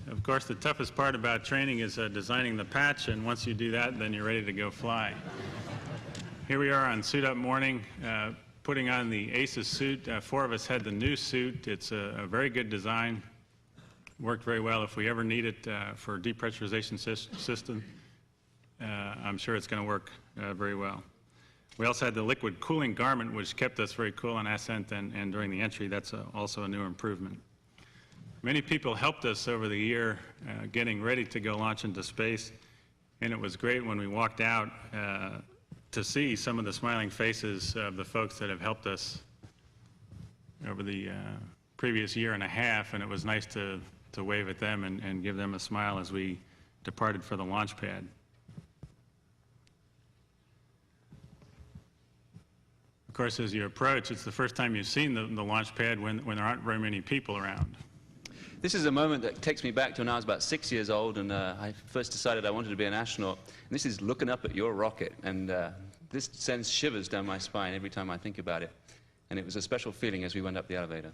Of course, the toughest part about training is designing the patch, and once you do that, then you're ready to go fly. Here we are on suit up morning, putting on the ACES suit. 4 of us had the new suit. It's a very good design. Worked very well. If we ever need it for depressurization system, I'm sure it's going to work very well. We also had the liquid cooling garment, which kept us very cool on ascent and during the entry. That's also a new improvement. Many people helped us over the year getting ready to go launch into space, and it was great when we walked out to see some of the smiling faces of the folks that have helped us over the previous year and a half, and it was nice to wave at them and give them a smile as we departed for the launch pad. Of course, as you approach, it's the first time you've seen the launch pad when there aren't very many people around. This is a moment that takes me back to when I was about 6 years old, and I first decided I wanted to be an astronaut. And this is looking up at your rocket, and this sends shivers down my spine every time I think about it. And it was a special feeling as we went up the elevator.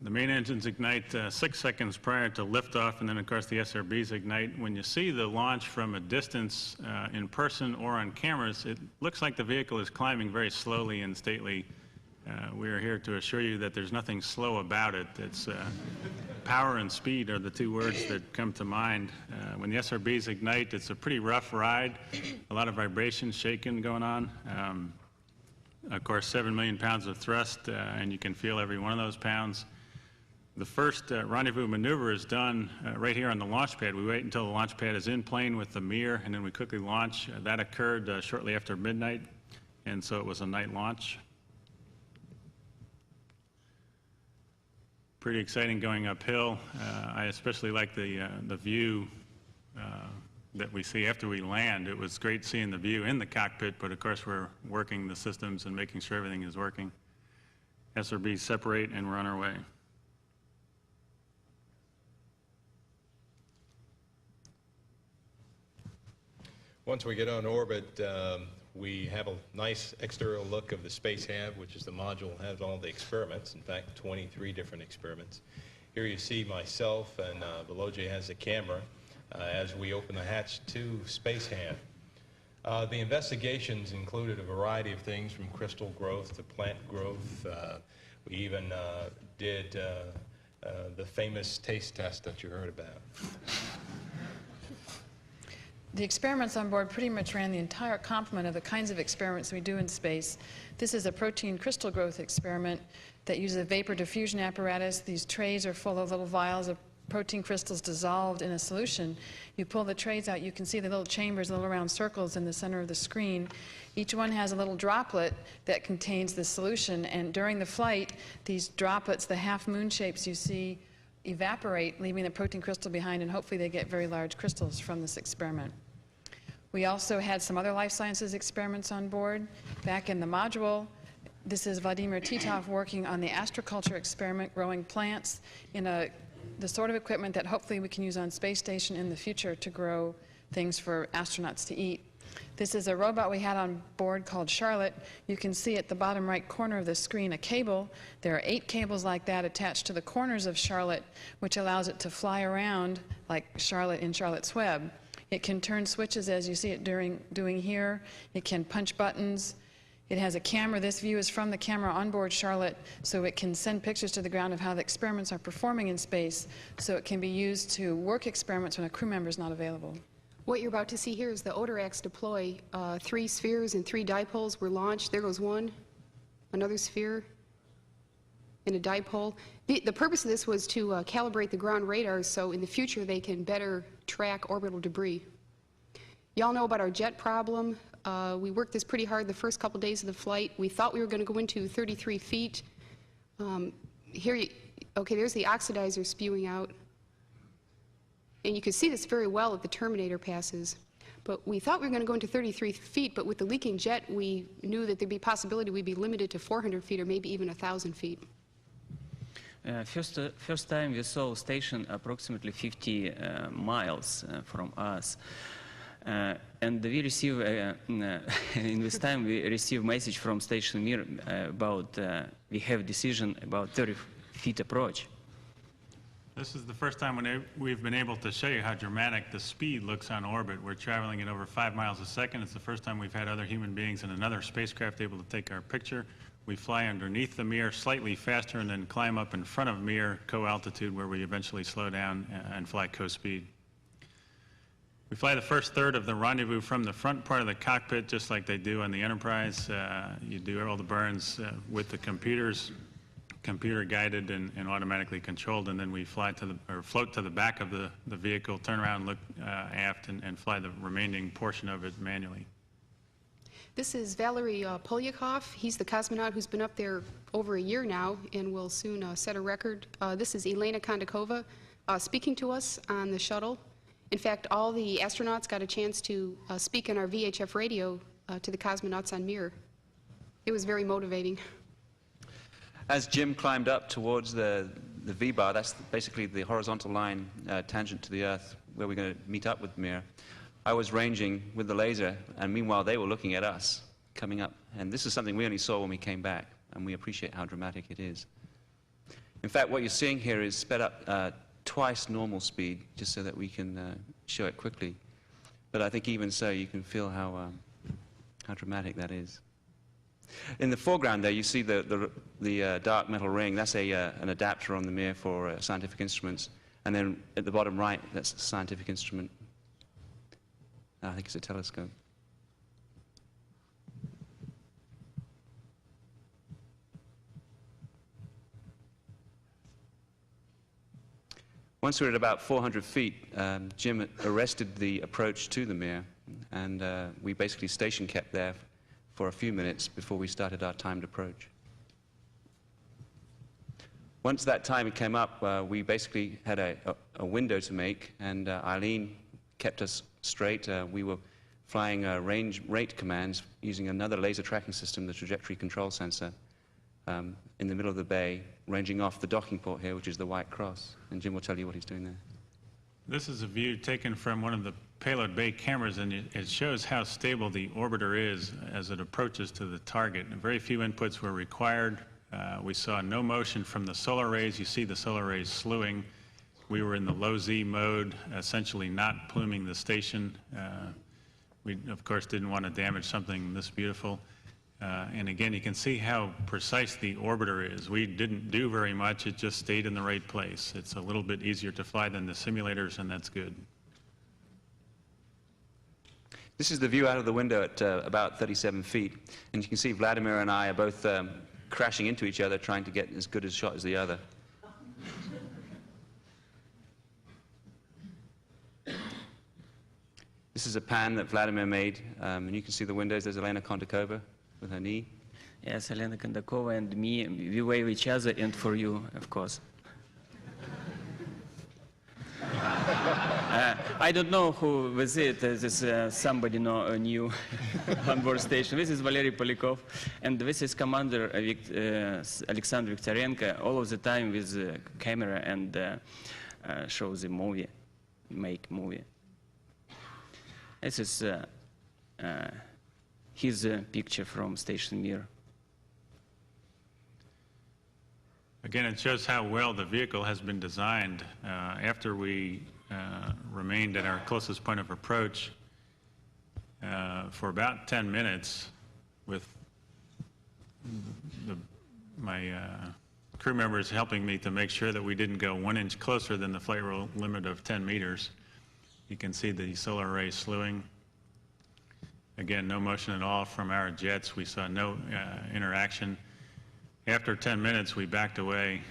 The main engines ignite 6 seconds prior to liftoff, and then of course the SRBs ignite. When you see the launch from a distance in person or on cameras, it looks like the vehicle is climbing very slowly and stately. We are here to assure you that there's nothing slow about it. It's power and speed are the 2 words that come to mind. When the SRBs ignite, it's a pretty rough ride, a lot of vibration, shaking going on. Of course, 7 million pounds of thrust, and you can feel every one of those pounds. The first rendezvous maneuver is done right here on the launch pad. We wait until the launch pad is in plane with the mirror, and then we quickly launch. That occurred shortly after midnight, and so it was a night launch. Pretty exciting going uphill. I especially like the view that we see after we land. It was great seeing the view in the cockpit, but of course we're working the systems and making sure everything is working. SRBs separate, and we're on our way. Once we get on orbit, we have a nice exterior look of the space hab, which is the module that has all the experiments, in fact 23 different experiments. Here you see myself, and below Jay has the camera as we open the hatch to space hab. The investigations included a variety of things from crystal growth to plant growth. We even did the famous taste test that you heard about. The experiments on board pretty much ran the entire complement of the kinds of experiments we do in space. This is a protein crystal growth experiment that uses a vapor diffusion apparatus. These trays are full of little vials of protein crystals dissolved in a solution. You pull the trays out, you can see the little chambers, the little round circles in the center of the screen. Each one has a little droplet that contains the solution, and during the flight, these droplets, the half moon shapes you see, evaporate, leaving the protein crystal behind, and hopefully they get very large crystals from this experiment. We also had some other life sciences experiments on board. Back in the module, this is Vladimir Titov working on the Astra culture experiment, growing plants in the sort of equipment that hopefully we can use on space station in the future to grow things for astronauts to eat. This is a robot we had on board called Charlotte. You can see at the bottom right corner of the screen a cable. There are 8 cables like that attached to the corners of Charlotte, which allows it to fly around like Charlotte in Charlotte's Web. It can turn switches as you see it doing here. It can punch buttons. It has a camera. This view is from the camera on board Charlotte, so it can send pictures to the ground of how the experiments are performing in space, so it can be used to work experiments when a crew member is not available. What you're about to see here is the Odarax deploy. 3 spheres and 3 dipoles were launched. There goes one, another sphere, and a dipole. The purpose of this was to calibrate the ground radars so in the future they can better track orbital debris. Y'all know about our jet problem. We worked this pretty hard the first couple days of the flight. We thought we were going to go into 33 feet. Okay, there's the oxidizer spewing out. And you can see this very well at the terminator passes. But we thought we were going to go into 33 feet, but with the leaking jet, we knew that there'd be a possibility we'd be limited to 400 feet or maybe even 1,000 feet. First time we saw station approximately 50 miles from us. And we receive, in this time, we receive message from station Mir about we have decision about 30 feet approach. This is the first time when we've been able to show you how dramatic the speed looks on orbit. We're traveling at over 5 miles a second. It's the first time we've had other human beings in another spacecraft able to take our picture. We fly underneath the Mir slightly faster and then climb up in front of Mir, co-altitude, where we eventually slow down and fly co-speed. We fly the first third of the rendezvous from the front part of the cockpit, just like they do on the Enterprise. You do all the burns with the computers, computer guided and automatically controlled, and then we fly to float to the back of the vehicle, turn around, look aft, and fly the remaining portion of it manually. This is Valery Polyakov. He's the cosmonaut who's been up there over a year now and will soon set a record. This is Elena Kondakova speaking to us on the shuttle. In fact, all the astronauts got a chance to speak on our VHF radio to the cosmonauts on Mir. It was very motivating. As Jim climbed up towards the V-bar, that's basically the horizontal line tangent to the Earth where we're going to meet up with Mir, I was ranging with the laser, and meanwhile they were looking at us coming up. And this is something we only saw when we came back, and we appreciate how dramatic it is. In fact, what you're seeing here is sped up twice normal speed, just so that we can show it quickly. But I think even so, you can feel how dramatic that is. In the foreground there, you see the dark metal ring. That's an adapter on the Mir for scientific instruments. And then at the bottom right, that's a scientific instrument. I think it's a telescope. Once we were at about 400 feet, Jim arrested the approach to the Mir, and we basically station kept there for a few minutes before we started our timed approach. Once that time came up, we basically had a window to make, and Eileen kept us straight. We were flying range rate commands using another laser tracking system, the trajectory control sensor, in the middle of the bay, ranging off the docking port here, which is the white cross. And Jim will tell you what he's doing there. This is a view taken from one of the payload bay cameras, and it shows how stable the orbiter is as it approaches to the target. And very few inputs were required. We saw no motion from the solar rays. You see the solar rays slewing. We were in the low Z mode, essentially not pluming the station. We, of course, didn't want to damage something this beautiful. And again, you can see how precise the orbiter is. We didn't do very much. It just stayed in the right place. It's a little bit easier to fly than the simulators, and that's good. This is the view out of the window at about 37 feet. And you can see Vladimir and I are both crashing into each other, trying to get as good a shot as the other. This is a pan that Vladimir made, and you can see the windows. There's Elena Kondakova with her knee. Yes, Elena Kondakova and me, we wave each other, and for you, of course. I don't know who was it. This is somebody new on board station. This is Valery Polyakov, and this is Commander Alexander Viktorenko, all of the time with the camera and show the movie, make movie. This is his picture from Station Mir. Again, it shows how well the vehicle has been designed. After we remained at our closest point of approach for about 10 minutes with my crew members helping me to make sure that we didn't go 1 inch closer than the flight rule limit of 10 meters. You can see the solar array slewing. Again, no motion at all from our jets. We saw no interaction. After 10 minutes, we backed away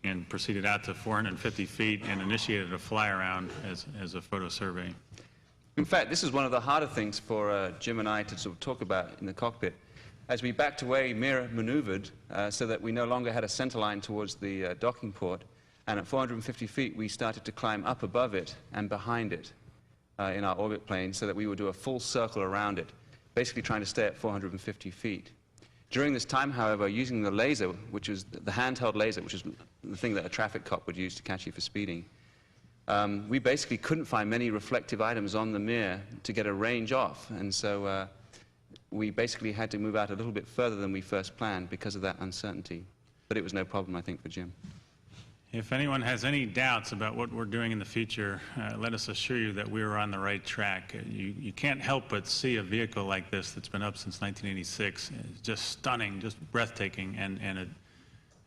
and proceeded out to 450 feet and initiated a fly around as a photo survey. In fact, this is one of the harder things for Jim and I to sort of talk about in the cockpit. As we backed away, Mir maneuvered so that we no longer had a center line towards the docking port. And at 450 feet, we started to climb up above it and behind it in our orbit plane so that we would do a full circle around it, basically trying to stay at 450 feet. During this time, however, using the laser, which is the handheld laser, which is the thing that a traffic cop would use to catch you for speeding, we basically couldn't find many reflective items on the Mir to get a range off. And so we basically had to move out a little bit further than we first planned because of that uncertainty. But it was no problem, I think, for Jim. If anyone has any doubts about what we're doing in the future, let us assure you that we are on the right track. You can't help but see a vehicle like this that's been up since 1986. It's just stunning, just breathtaking, and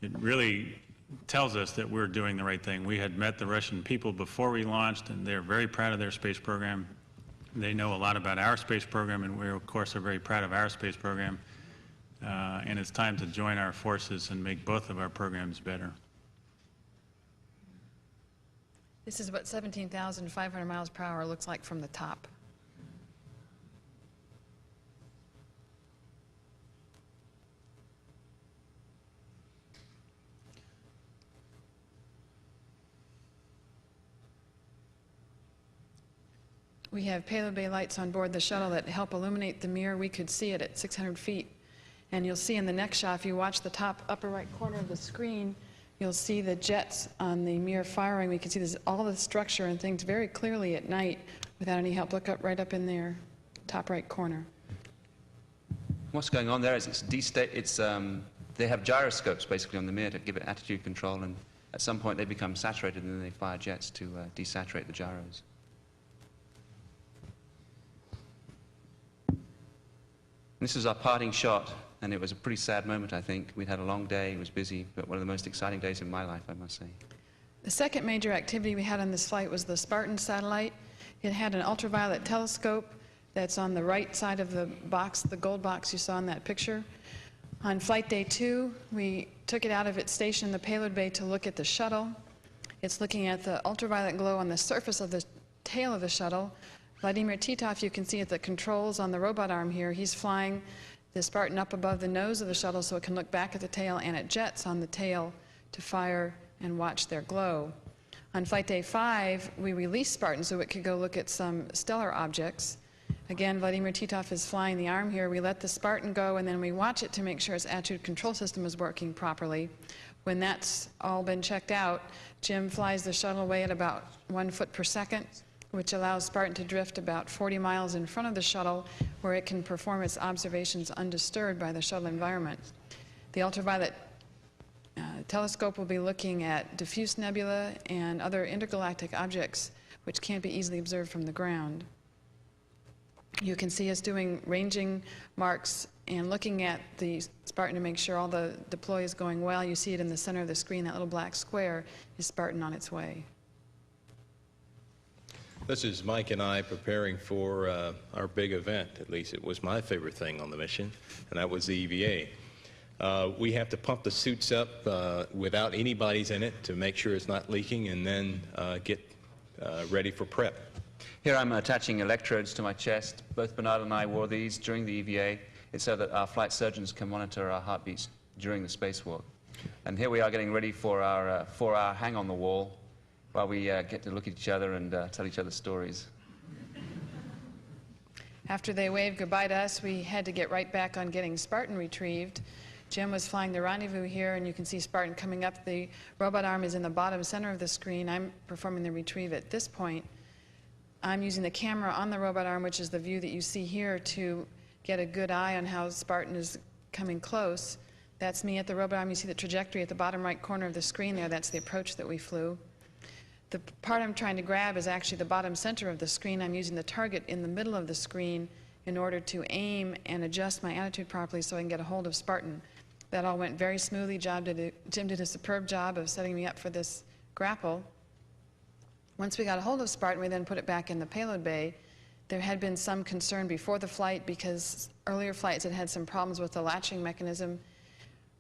it really tells us that we're doing the right thing. We had met the Russian people before we launched, and they're very proud of their space program. They know a lot about our space program, and we, of course, are very proud of our space program. And it's time to join our forces and make both of our programs better. This is what 17,500 miles per hour looks like from the top. We have payload bay lights on board the shuttle that help illuminate the mirror. We could see it at 600 feet. And you'll see in the next shot, if you watch the top upper right corner of the screen, you'll see the jets on the mirror firing. We can see this, all the structure and things very clearly at night without any help. Look up right up in there, top right corner. What's going on there is they have gyroscopes basically on the mirror to give it attitude control, and at some point they become saturated and then they fire jets to desaturate the gyros. This is our parting shot, and it was a pretty sad moment, I think. We'd had a long day, it was busy, but one of the most exciting days in my life, I must say. The second major activity we had on this flight was the Spartan satellite. It had an ultraviolet telescope that's on the right side of the box, the gold box you saw in that picture. On flight day 2, we took it out of its station in the payload bay to look at the shuttle. It's looking at the ultraviolet glow on the surface of the tail of the shuttle. Vladimir Titov, you can see at the controls on the robot arm here, he's flying the Spartan up above the nose of the shuttle so it can look back at the tail and at jets on the tail to fire and watch their glow. On flight day 5, we released Spartan so it could go look at some stellar objects. Again, Vladimir Titov is flying the arm here. We let the Spartan go and then we watch it to make sure its attitude control system is working properly. When that's all been checked out, Jim flies the shuttle away at about 1 foot per second, which allows Spartan to drift about 40 miles in front of the shuttle where it can perform its observations undisturbed by the shuttle environment. The ultraviolet telescope will be looking at diffuse nebula and other intergalactic objects which can't be easily observed from the ground. You can see us doing ranging marks and looking at the Spartan to make sure all the deploy is going well. You see it in the center of the screen, that little black square is Spartan on its way. This is Mike and I preparing for our big event. At least it was my favorite thing on the mission, and that was the EVA. We have to pump the suits up without any bodies in it to make sure it's not leaking, and then get ready for prep. Here I'm attaching electrodes to my chest. Both Bernard and I wore these during the EVA. It's so that our flight surgeons can monitor our heartbeats during the spacewalk. And here we are getting ready for our 4-hour hang on the wall, while we get to look at each other and tell each other stories. After they waved goodbye to us, we had to get right back on getting Spartan retrieved. Jim was flying the rendezvous here, and you can see Spartan coming up. The robot arm is in the bottom center of the screen. I'm performing the retrieve at this point. I'm using the camera on the robot arm, which is the view that you see here, to get a good eye on how Spartan is coming close. That's me at the robot arm. You see the trajectory at the bottom right corner of the screen there. That's the approach that we flew. The part I'm trying to grab is actually the bottom center of the screen. I'm using the target in the middle of the screen in order to aim and adjust my attitude properly so I can get a hold of Spartan. That all went very smoothly. Jim did a superb job of setting me up for this grapple. Once we got a hold of Spartan, we then put it back in the payload bay. There had been some concern before the flight because earlier flights had had some problems with the latching mechanism.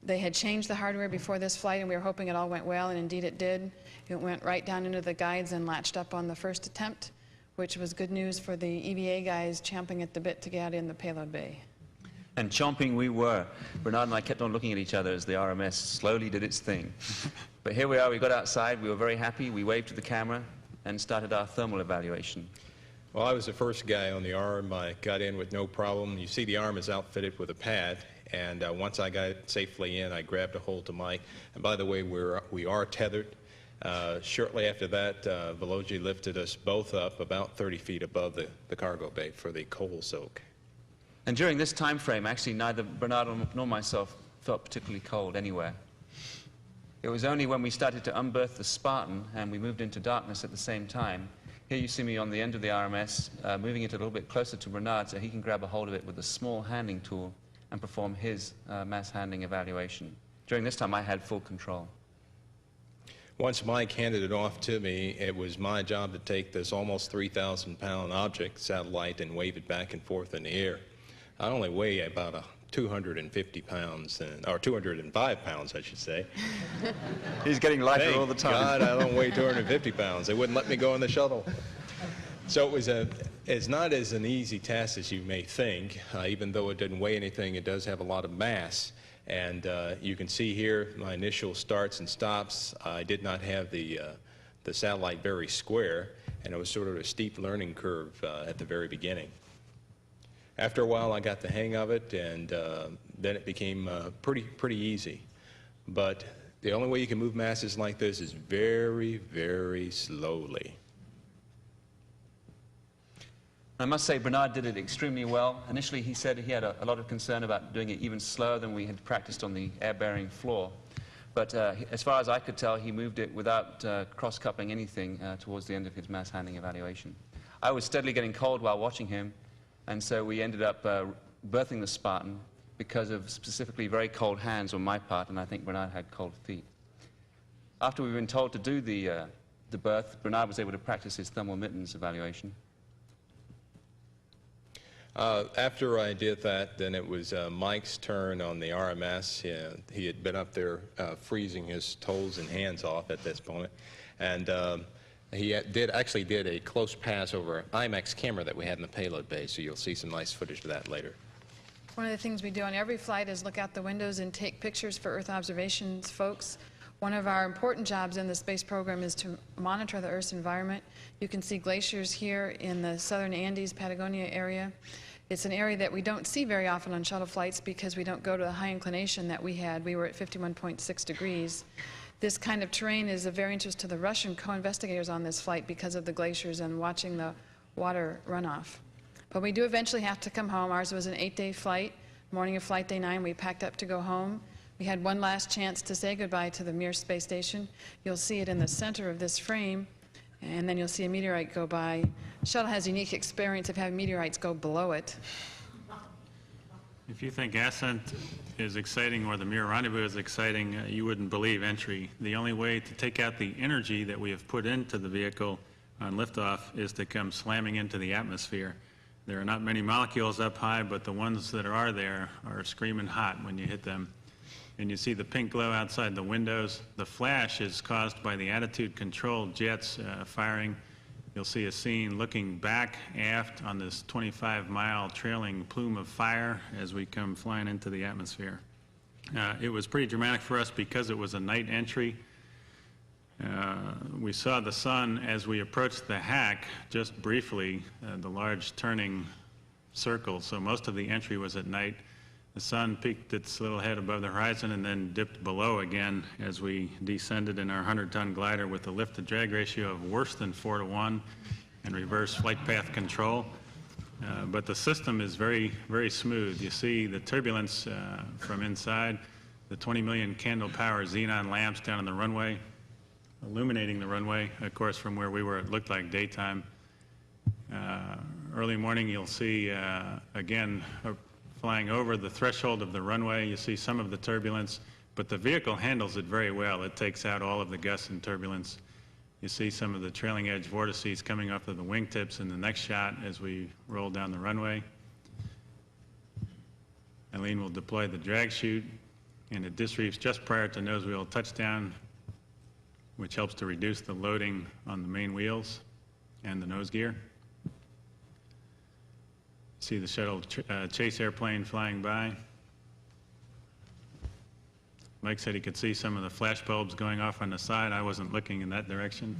They had changed the hardware before this flight, and we were hoping it all went well, and indeed it did. It went right down into the guides and latched up on the first attempt, which was good news for the EVA guys champing at the bit to get in the payload bay. And chomping we were. Bernard and I kept on looking at each other as the RMS slowly did its thing. But here we are, we got outside, we were very happy, we waved to the camera and started our thermal evaluation. Well, I was the first guy on the arm. I got in with no problem. You see the arm is outfitted with a pad, and once I got it safely in, I grabbed a hold to Mike. And by the way, we are tethered. Shortly after that, Veloji lifted us both up about 30 feet above the cargo bay for the coal soak. And during this time frame, actually, neither Bernard nor myself felt particularly cold anywhere. It was only when we started to unberth the Spartan and we moved into darkness at the same time. Here you see me on the end of the RMS, moving it a little bit closer to Bernard so he can grab a hold of it with a small handling tool and perform his mass handling evaluation. During this time, I had full control. Once Mike handed it off to me, it was my job to take this almost 3,000-pound object, satellite, and wave it back and forth in the air. I only weigh about 250 pounds, or 205 pounds, I should say. He's getting lighter Thank all the time. God I don't weigh 250 pounds. They wouldn't let me go in the shuttle. So it's not as an easy task as you may think. Even though it didn't weigh anything, it does have a lot of mass. And you can see here my initial starts and stops. I did not have the satellite very square, and it was sort of a steep learning curve at the very beginning. After a while, I got the hang of it, and then it became pretty easy. But the only way you can move masses like this is very, very slowly. I must say Bernard did it extremely well. Initially, he said he had a lot of concern about doing it even slower than we had practiced on the air-bearing floor. But as far as I could tell, he moved it without cross-coupling anything towards the end of his mass handling evaluation. I was steadily getting cold while watching him, and so we ended up berthing the Spartan because of specifically very cold hands on my part, and I think Bernard had cold feet. After we'd been told to do the berth, Bernard was able to practice his thermal mittens evaluation. After I did that, then it was Mike's turn on the RMS. He had been up there freezing his toes and hands off at this point. And he actually did a close pass over an IMAX camera that we had in the payload bay, so you'll see some nice footage of that later. One of the things we do on every flight is look out the windows and take pictures for Earth observations folks. One of our important jobs in the space program is to monitor the Earth's environment. You can see glaciers here in the southern Andes, Patagonia area. It's an area that we don't see very often on shuttle flights because we don't go to the high inclination that we had. We were at 51.6 degrees. This kind of terrain is of very interest to the Russian co-investigators on this flight because of the glaciers and watching the water runoff. But we do eventually have to come home. Ours was an 8-day flight. Morning of flight day 9, we packed up to go home. We had one last chance to say goodbye to the Mir space station. You'll see it in the center of this frame, and then you'll see a meteorite go by. The shuttle has a unique experience of having meteorites go below it. If you think ascent is exciting or the Mir rendezvous is exciting, you wouldn't believe entry. The only way to take out the energy that we have put into the vehicle on liftoff is to come slamming into the atmosphere. There are not many molecules up high, but the ones that are there are screaming hot when you hit them. And you see the pink glow outside the windows. The flash is caused by the attitude-controlled jets firing. You'll see a scene looking back aft on this 25-mile trailing plume of fire as we come flying into the atmosphere. It was pretty dramatic for us because it was a night entry. We saw the sun as we approached the hack, just briefly, the large turning circle, so most of the entry was at night. The sun peaked its little head above the horizon and then dipped below again as we descended in our 100-ton glider with a lift-to-drag ratio of worse than 4-to-1 and reverse flight path control. But the system is very, very smooth. You see the turbulence from inside, the 20 million candle power xenon lamps down on the runway, illuminating the runway. Of course, from where we were, it looked like daytime. Early morning, you'll see, again, flying over the threshold of the runway. You see some of the turbulence, but the vehicle handles it very well. It takes out all of the gusts and turbulence. You see some of the trailing edge vortices coming off of the wingtips in the next shot as we roll down the runway. Eileen will deploy the drag chute, and it disreefs just prior to nose wheel touchdown, which helps to reduce the loading on the main wheels and the nose gear. See the shuttle chase airplane flying by. Mike said he could see some of the flash bulbs going off on the side. I wasn't looking in that direction.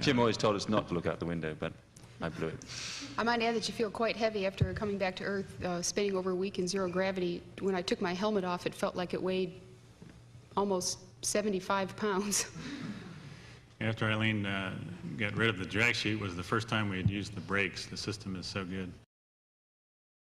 Jim always told us not to look out the window, but I blew it. I might add that you feel quite heavy after coming back to Earth, spinning over a week in zero gravity. When I took my helmet off, it felt like it weighed almost 75 pounds. After Eileen got rid of the drag chute was the first time we had used the brakes. The system is so good.